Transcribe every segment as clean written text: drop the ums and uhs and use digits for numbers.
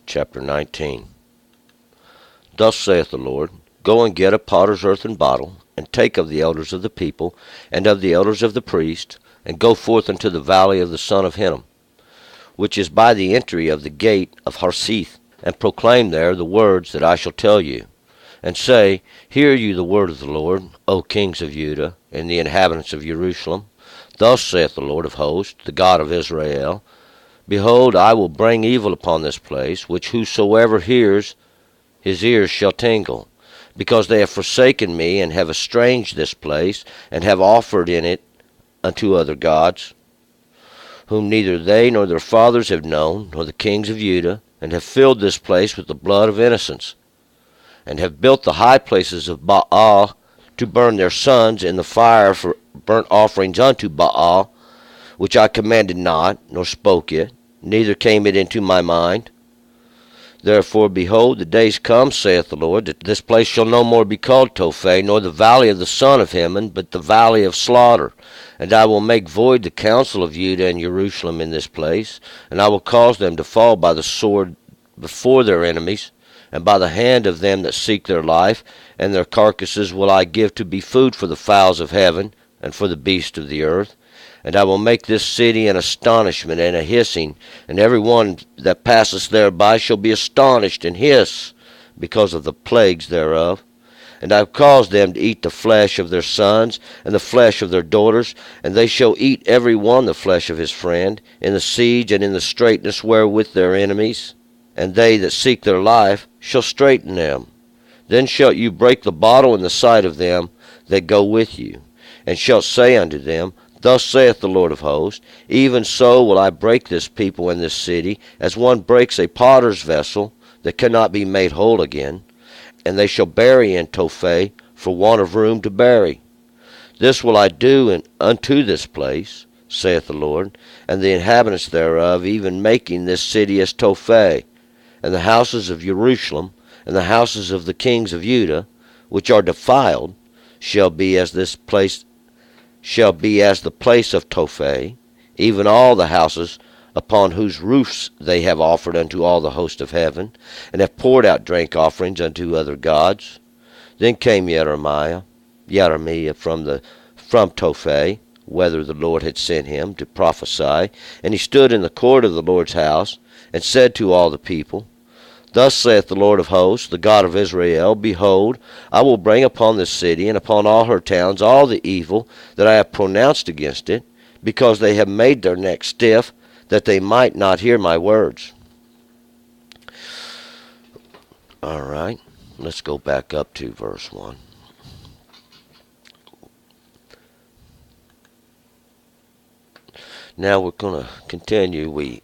chapter 19. Thus saith the Lord, Go and get a potter's earthen bottle, and take of the elders of the people, and of the elders of the priests, and go forth unto the valley of the son of Hinnom, which is by the entry of the gate of Harseth, and proclaim there the words that I shall tell you. And say, Hear you the word of the Lord, O kings of Judah, and the inhabitants of Jerusalem. Thus saith the Lord of hosts, the God of Israel, Behold, I will bring evil upon this place, which whosoever hears, his ears shall tingle, because they have forsaken me, and have estranged this place, and have offered in it unto other gods, whom neither they nor their fathers have known, nor the kings of Judah, and have filled this place with the blood of innocents, and have built the high places of Baal to burn their sons in the fire for burnt offerings unto Baal, which I commanded not, nor spoke it, neither came it into my mind. Therefore, behold, the days come, saith the Lord, that this place shall no more be called Tophai, nor the valley of the son of Hinnom, but the valley of slaughter. And I will make void the counsel of Judah and Jerusalem in this place, and I will cause them to fall by the sword before their enemies, and by the hand of them that seek their life, and their carcasses will I give to be food for the fowls of heaven, and for the beasts of the earth. And I will make this city an astonishment and a hissing, and every one that passeth thereby shall be astonished and hiss, because of the plagues thereof. And I have caused them to eat the flesh of their sons, and the flesh of their daughters, and they shall eat every one the flesh of his friend, in the siege and in the straitness wherewith their enemies. And they that seek their life shall straiten them. Then shalt you break the bottle in the sight of them that go with you, and shalt say unto them, Thus saith the Lord of hosts, Even so will I break this people in this city, as one breaks a potter's vessel that cannot be made whole again. And they shall bury in Tophai for want of room to bury. This will I do unto this place, saith the Lord, and the inhabitants thereof, even making this city as Tophai. And the houses of Jerusalem, and the houses of the kings of Judah, which are defiled, shall be as the place of Tophai, even all the houses upon whose roofs they have offered unto all the host of heaven, and have poured out drink offerings unto other gods. Then came Jeremiah from Tophai, whither the Lord had sent him to prophesy, and he stood in the court of the Lord's house, and said to all the people, Thus saith the Lord of hosts, the God of Israel, Behold, I will bring upon this city and upon all her towns all the evil that I have pronounced against it, because they have made their neck stiff, that they might not hear my words. All right, let's go back up to verse 1. Now we're going to continue. We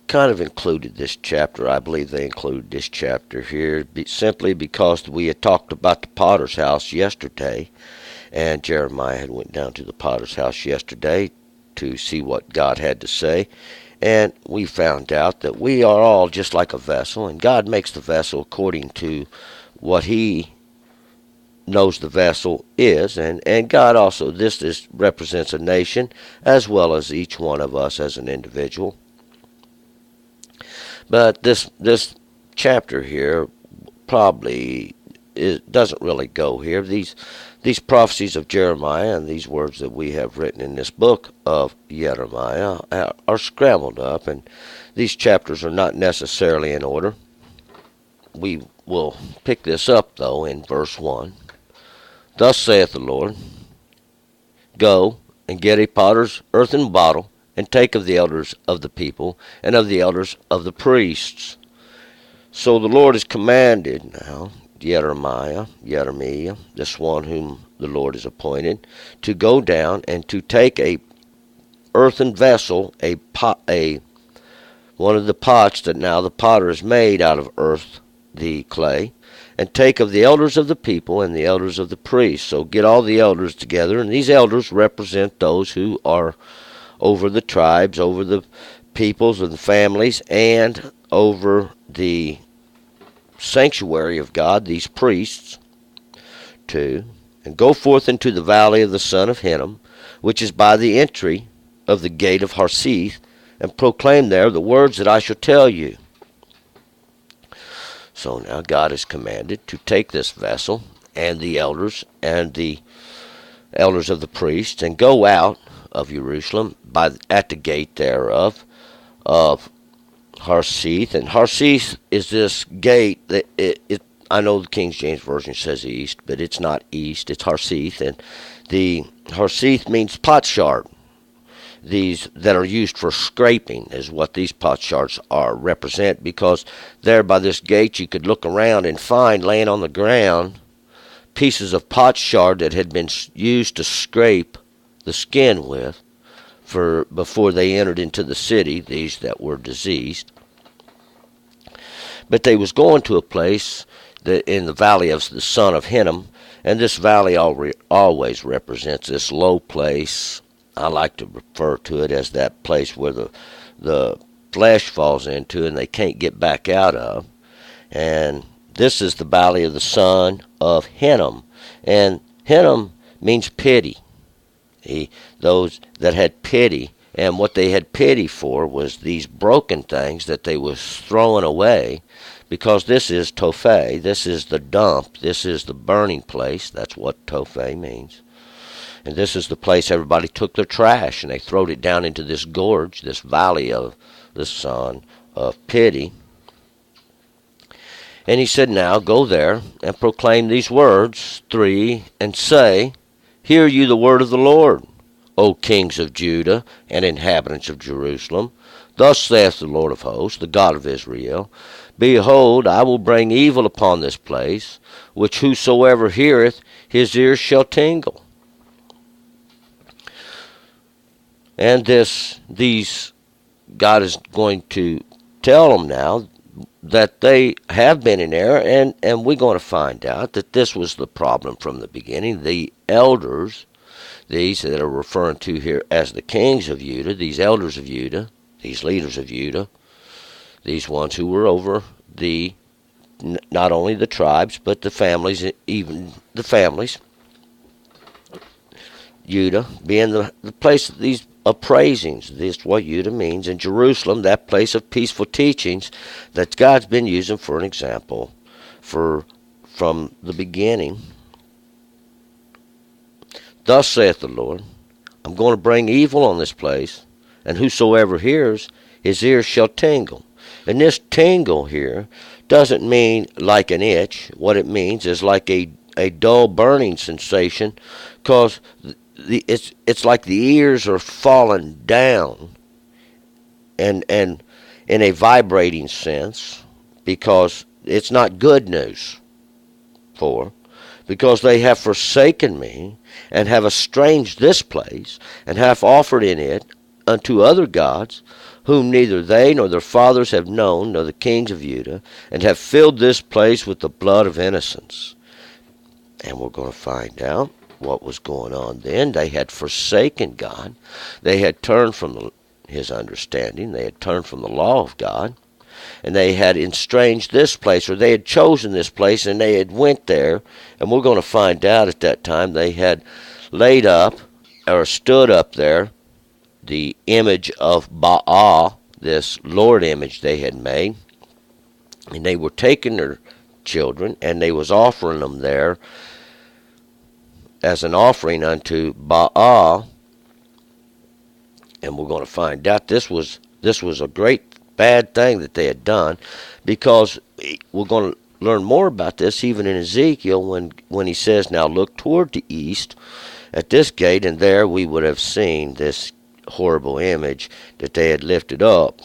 kind of included this chapter. I believe they included this chapter here simply because we had talked about the potter's house yesterday, and Jeremiah had went down to the potter's house yesterday to see what God had to say, and we found out that we are all just like a vessel, and God makes the vessel according to what he knows the vessel is, and God also, this represents a nation as well as each one of us as an individual. But this chapter here probably doesn't really go here. These prophecies of Jeremiah and these words that we have written in this book of Jeremiah are scrambled up, and these chapters are not necessarily in order. We will pick this up, though, in verse 1. Thus saith the Lord, Go and get a potter's earthen bottle, and take of the elders of the people, and of the elders of the priests. So the Lord has commanded now Jeremiah, this one whom the Lord has appointed, to go down and to take a earthen vessel, one of the pots that now the potter has made out of earth, the clay, and take of the elders of the people and the elders of the priests. So get all the elders together, and these elders represent those who are over the tribes, over the peoples and the families, and over the sanctuary of God, these priests, too. And go forth into the valley of the son of Hinnom, which is by the entry of the gate of Harseth, and proclaim there the words that I shall tell you. So now God is commanded to take this vessel and the elders of the priests and go out of Jerusalem at the gate thereof of Harseth. And Harseth is this gate that I know the King James Version says east, but it's not east. It's Harseth, and the Harseth means potsherd. These that are used for scraping is what these potsherds represent, because there by this gate you could look around and find laying on the ground pieces of potsherd that had been used to scrape the skin with for before they entered into the city, these that were diseased. But they was going to a place that in the valley of the son of Hinnom, and this valley always represents this low place. I like to refer to it as that place where the flesh falls into and they can't get back out of. And this is the valley of the son of Hinnom. And Hinnom means pity. Those that had pity. And what they had pity for was these broken things that they was throwing away, because this is Tophet. This is the dump. This is the burning place. That's what Tophet means. And this is the place everybody took their trash, and they throwed it down into this gorge, this valley of the son of pity. And he said, now go there and proclaim these words, 3, and say, hear you the word of the Lord, O kings of Judah and inhabitants of Jerusalem. Thus saith the Lord of hosts, the God of Israel, behold, I will bring evil upon this place, which whosoever heareth, his ears shall tingle. And God is going to tell them now that they have been in error, and we're going to find out that this was the problem from the beginning. The elders, these that are referring to here as the kings of Judah, these elders of Judah, these leaders of Judah, these ones who were over not only the tribes, but the families, even the families, Judah being the place of these appraisings. This is what Judah means. And Jerusalem, that place of peaceful teachings that God's been using for an example from the beginning. Thus saith the Lord, I'm going to bring evil on this place, and whosoever hears, his ears shall tingle. And this tingle here doesn't mean like an itch. What it means is like a dull burning sensation, because it's like the ears are falling down and in a vibrating sense, because it's not good news because they have forsaken me and have estranged this place and have offered in it unto other gods, whom neither they nor their fathers have known, nor the kings of Judah, and have filled this place with the blood of innocents. And we're going to find out what was going on then. They had forsaken God. They had turned from his understanding. They had turned from the law of God. And they had estranged this place, or they had chosen this place, and they had went there. And we're going to find out at that time they had laid up, or stood up there, the image of Baal, this Lord image they had made. And they were taking their children, and they was offering them there as an offering unto Baal. And we're going to find out this was a great bad thing that they had done, because we're going to learn more about this even in Ezekiel when he says, now look toward the east at this gate, and there we would have seen this horrible image that they had lifted up.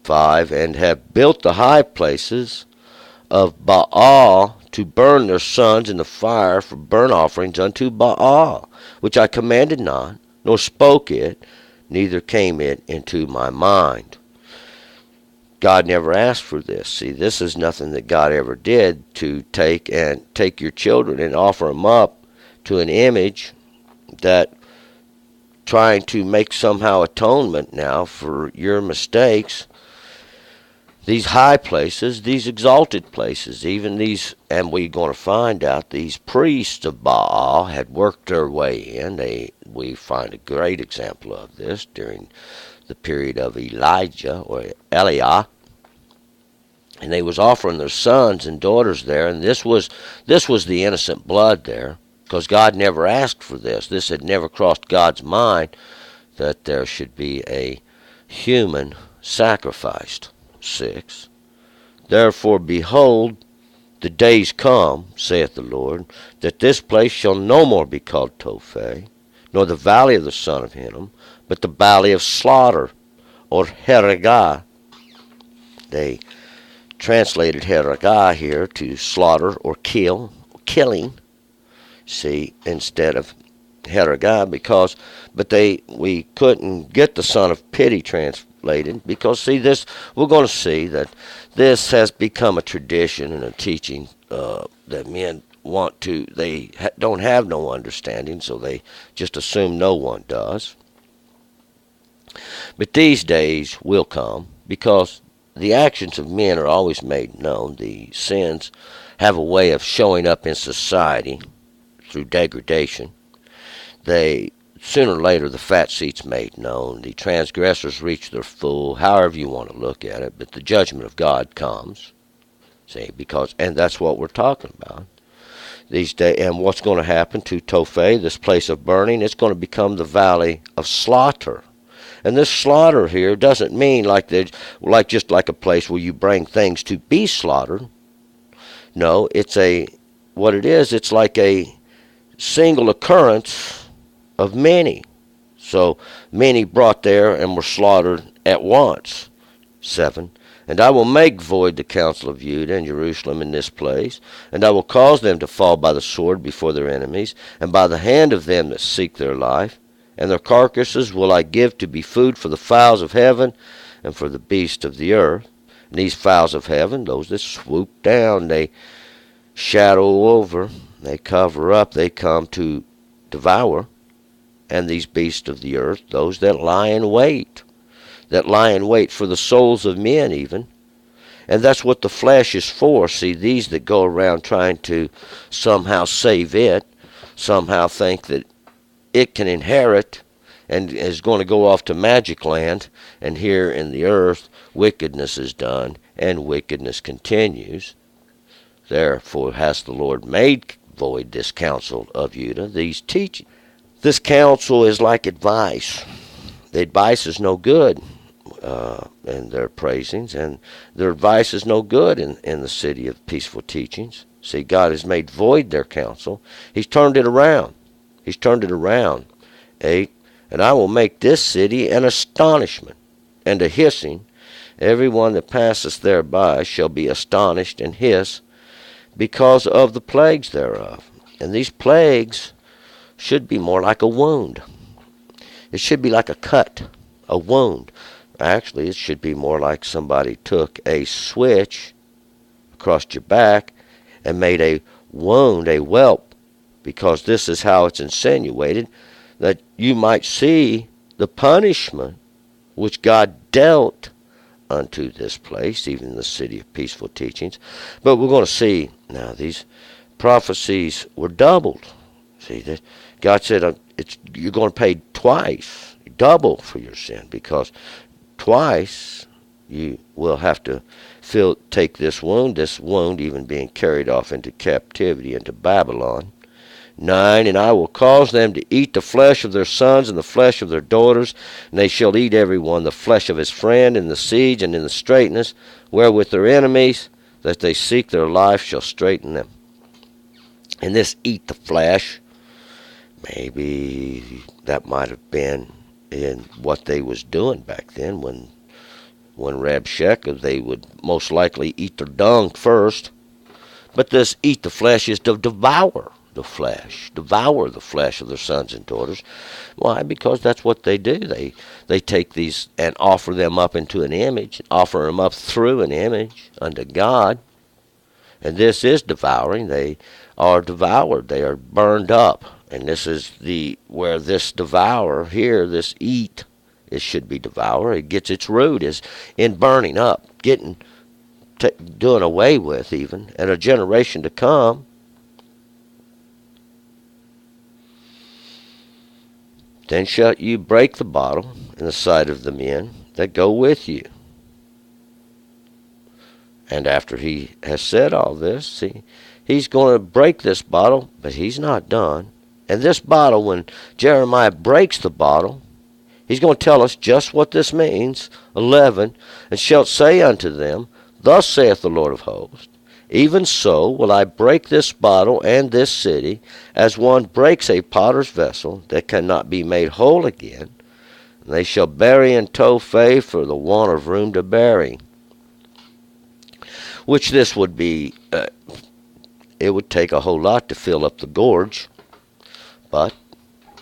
5, and have built the high places of Baal to burn their sons in the fire for burnt offerings unto Baal, which I commanded not, nor spoke it, neither came it into my mind. God never asked for this. See, this is nothing that God ever did, to take your children and offer them up to an image that trying to make somehow atonement now for your mistakes. These high places, these exalted places, even these, and we're going to find out these priests of Baal had worked their way in. We find a great example of this during the period of Elijah or Eliah. And they was offering their sons and daughters there, and this was the innocent blood there, because God never asked for this. This had never crossed God's mind that there should be a human sacrificed. 6. Therefore, behold, the days come, saith the Lord, that this place shall no more be called Tophet, nor the valley of the son of Hinnom, but the valley of slaughter, or Heragah. They translated Heragah here to slaughter or killing. See, instead of Heragah, we couldn't get the son of pity translated, because see, this, we're going to see that this has become a tradition and a teaching that men don't have no understanding, so they just assume no one does. But these days will come, because the actions of men are always made known. The sins have a way of showing up in society through degradation. Sooner or later, the fat seat's made known. The transgressors reach their full, however you want to look at it, but the judgment of God comes. See, and that's what we're talking about these days. And what's going to happen to Tophet, this place of burning? It's going to become the valley of slaughter. And this slaughter here doesn't mean just like a place where you bring things to be slaughtered. No, it's like a single occurrence of many. So many brought there and were slaughtered at once. 7. And I will make void the counsel of Judah and Jerusalem in this place, and I will cause them to fall by the sword before their enemies, and by the hand of them that seek their life. And their carcasses will I give to be food for the fowls of heaven and for the beasts of the earth. And these fowls of heaven, those that swoop down, they shadow over, they cover up, they come to devour. And these beasts of the earth, those that lie in wait for the souls of men even. And that's what the flesh is for. See, these that go around trying to somehow save it, somehow think that it can inherit and is going to go off to magic land, and here in the earth wickedness is done, and wickedness continues. Therefore has the Lord made void this counsel of Judah, these teachings. This counsel is like advice. The advice is no good in their praisings, and their advice is no good in the city of peaceful teachings. See, God has made void their counsel. He's turned it around. 8. And I will make this city an astonishment and a hissing. Every one that passeth thereby shall be astonished and hiss because of the plagues thereof. And these plagues should be more like a wound. It should be like a cut, a wound. Actually, it should be more like somebody took a switch across your back and made a wound, a whelp, because this is how it's insinuated, that you might see the punishment which God dealt unto this place, even the city of peaceful teachings. But we're going to see now these prophecies were doubled. See, that God said you're going to pay twice, double for your sin, because twice you will have to take this wound even being carried off into captivity into Babylon. 9. And I will cause them to eat the flesh of their sons and the flesh of their daughters, and they shall eat every one the flesh of his friend in the siege and in the straitness, wherewith their enemies that they seek their life shall straiten them. And this eat the flesh, maybe that might have been in what they was doing back then when Rabshakeh, they would most likely eat their dung first. But this eat the flesh is to devour the flesh of their sons and daughters. Why? Because that's what they do. They take these and offer them up into an image, offer them up through an image unto God. And this is devouring. They are devoured. They are burned up. And this is where this devour here, this eat, it should be devour. It gets its root is in burning up, doing away with even, and a generation to come. Then shall you break the bottle in the sight of the men that go with you. And after he has said all this, see, he's going to break this bottle, but he's not done. And this bottle, when Jeremiah breaks the bottle, he's going to tell us just what this means. 11, and shalt say unto them, Thus saith the Lord of hosts, even so will I break this bottle and this city, as one breaks a potter's vessel that cannot be made whole again. And they shall bury in Tophet for the want of room to bury. Which this would be, it would take a whole lot to fill up the gorge. But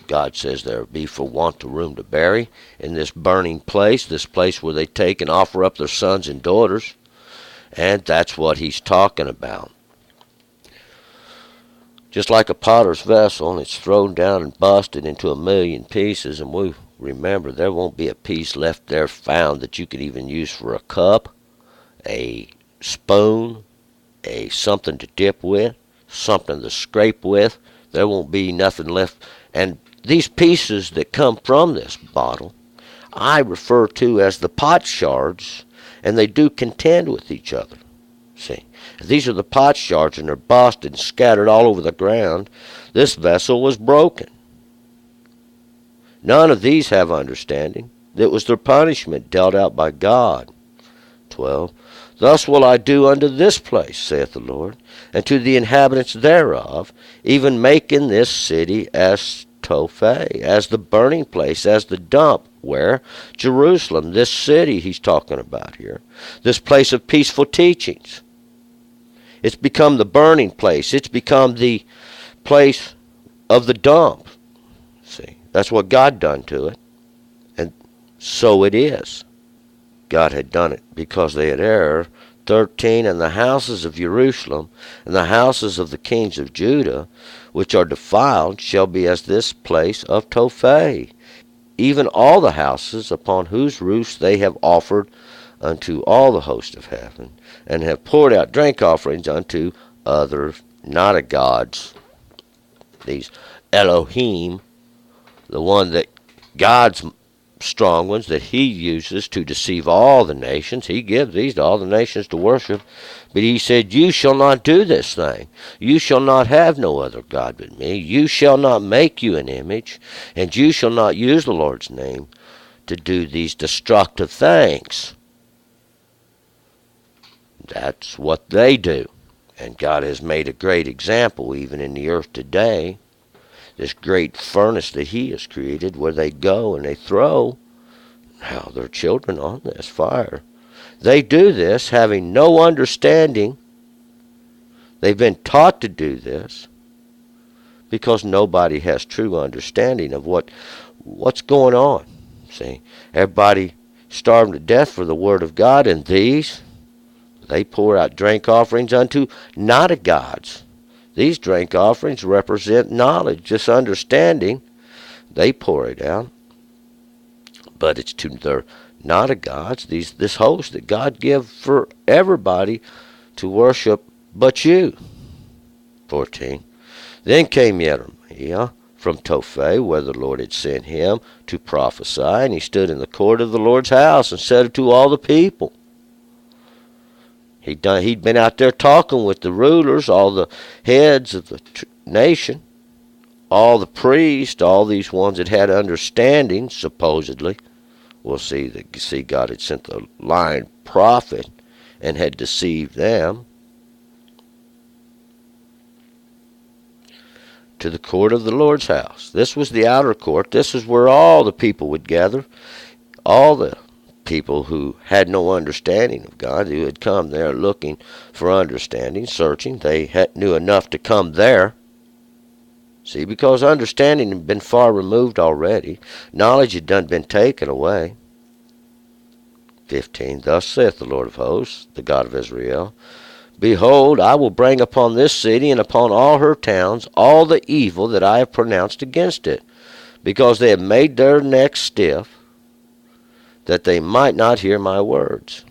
God says there be for want of room to bury in this burning place, this place where they take and offer up their sons and daughters. And that's what he's talking about. Just like a potter's vessel, and it's thrown down and busted into a million pieces, and we remember there won't be a piece left there found that you could even use for a cup, a spoon, a something to dip with, something to scrape with. There won't be nothing left. And these pieces that come from this bottle, I refer to as the pot shards, and they do contend with each other. See, these are the pot shards, and they're busted and scattered all over the ground. This vessel was broken. None of these have understanding. It was their punishment dealt out by God. 12. Thus will I do unto this place, saith the Lord, and to the inhabitants thereof, even making this city as Tophet, as the burning place, as the dump, where Jerusalem, this city he's talking about here, this place of peaceful teachings. It's become the burning place. It's become the place of the dump. See, that's what God done to it. And so it is. God had done it because they had erred. 13, and the houses of Jerusalem and the houses of the kings of Judah, which are defiled, shall be as this place of Tophet, even all the houses upon whose roofs they have offered unto all the host of heaven, and have poured out drink offerings unto others, not a gods. These Elohim, the one that God's strong ones that he uses to deceive all the nations. He gives these to all the nations to worship. But he said, you shall not do this thing. You shall not have no other God but me. You shall not make you an image, and you shall not use the Lord's name to do these destructive things. That's what they do. And God has made a great example even in the earth today. This great furnace that he has created where they go and they throw now their children on this fire. They do this having no understanding. They've been taught to do this because nobody has true understanding of what's going on. See, everybody starving to death for the word of God, and these, they pour out drink offerings unto not a gods. These drink offerings represent knowledge, just understanding. They pour it out. But it's to their not a gods, this host that God give for everybody to worship but you. 14. Then came Jeremiah from Tophet, where the Lord had sent him to prophesy, and he stood in the court of the Lord's house and said to all the people. He'd been out there talking with the rulers, all the heads of the nation, all the priests, all these ones that had understanding, supposedly. We'll see that God had sent the lying prophet and had deceived them. To the court of the Lord's house. This was the outer court. This is where all the people would gather. All the people who had no understanding of God, who had come there looking for understanding, searching. They knew enough to come there. See, because understanding had been far removed already. Knowledge had done been taken away. 15. Thus saith the Lord of hosts, the God of Israel, Behold, I will bring upon this city and upon all her towns all the evil that I have pronounced against it, because they have made their necks stiff, that they might not hear my words.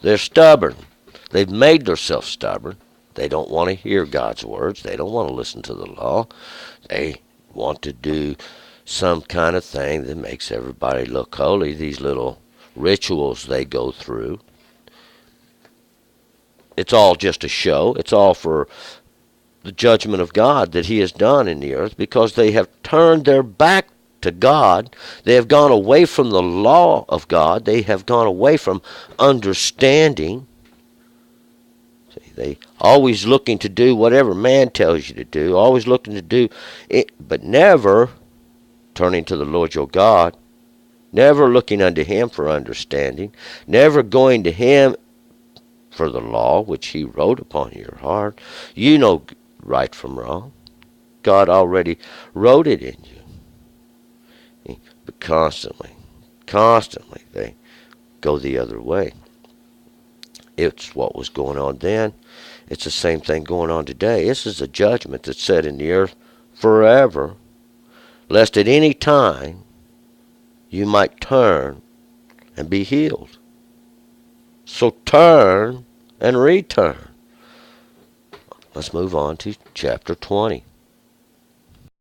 They're stubborn. They've made themselves stubborn. They don't want to hear God's words. They don't want to listen to the law. They want to do some kind of thing that makes everybody look holy. These little rituals they go through. it's all just a show. It's all for the judgment of God that he has done in the earth, because they have turned their back to God. They have gone away from the law of God. They have gone away from understanding. See, they always looking to do whatever man tells you to do, always looking to do it, but never turning to the Lord your God, never looking unto him for understanding, never going to him for the law which he wrote upon your heart. You know right from wrong. God already wrote it in you. But constantly they go the other way. It's what was going on then. It's the same thing going on today. This is a judgment that's set in the earth forever, lest at any time you might turn and be healed. So turn and return. Let's move on to chapter 20.